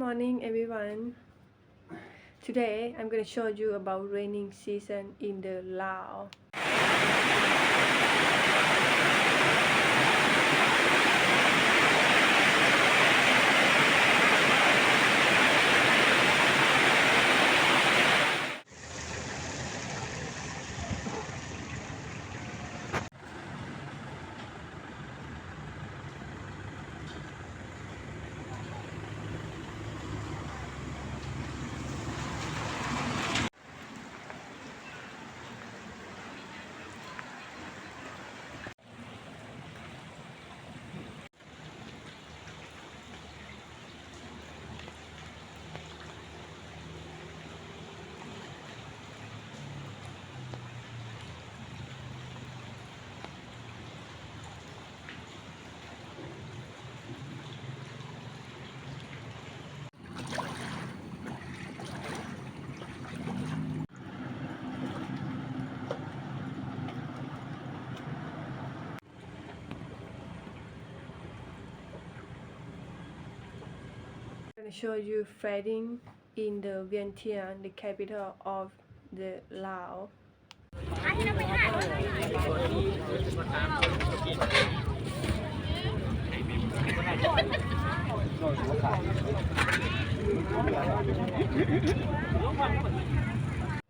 morning everyone. Today I'm going to show you about raining season in the Laos. I'm going to show you flooding in the Vientiane, the capital of the Laos.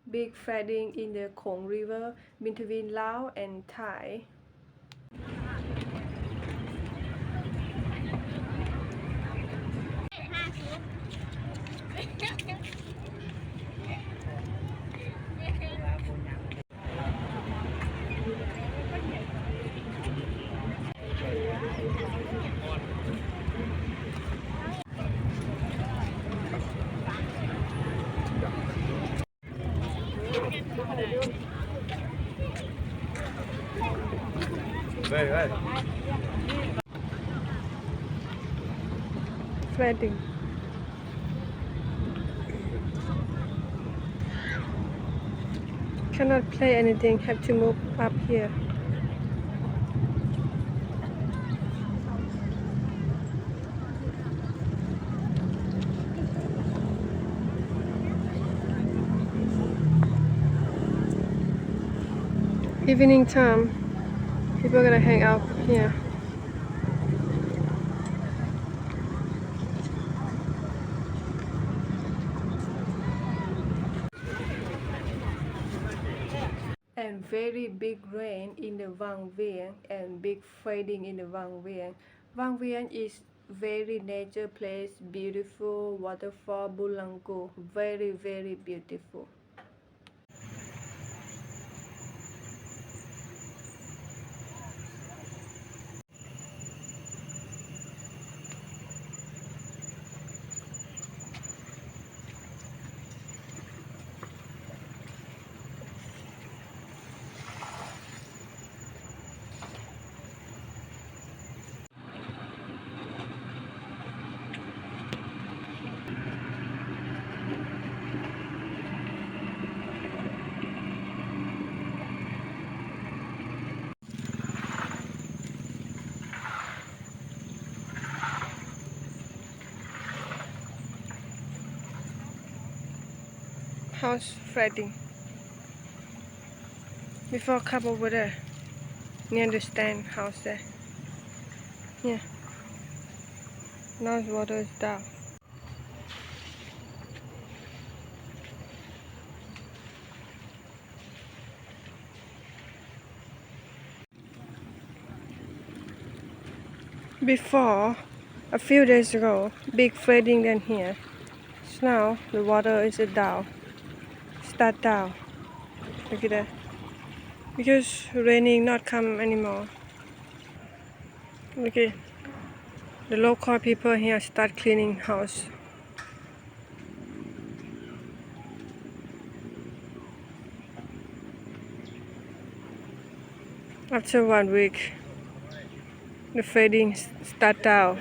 Big flooding in the Vang River between Laos and Thai. Flooding. Cannot play anything, have to move up here. Evening time, people are gonna hang out here. And very big rain in the Vang Vieng and big flooding in the Vang Vieng. Vang Vieng is very nature place, beautiful waterfall, Bulangu, very beautiful. House flooding. Before come over there. You understand house there. Yeah. Now the water is down. Before, a few days ago, big flooding than here. So now the water is down. Start down. Look at that. Because raining not come anymore. Okay. The local people here start cleaning house. After 1 week, the flooding start down.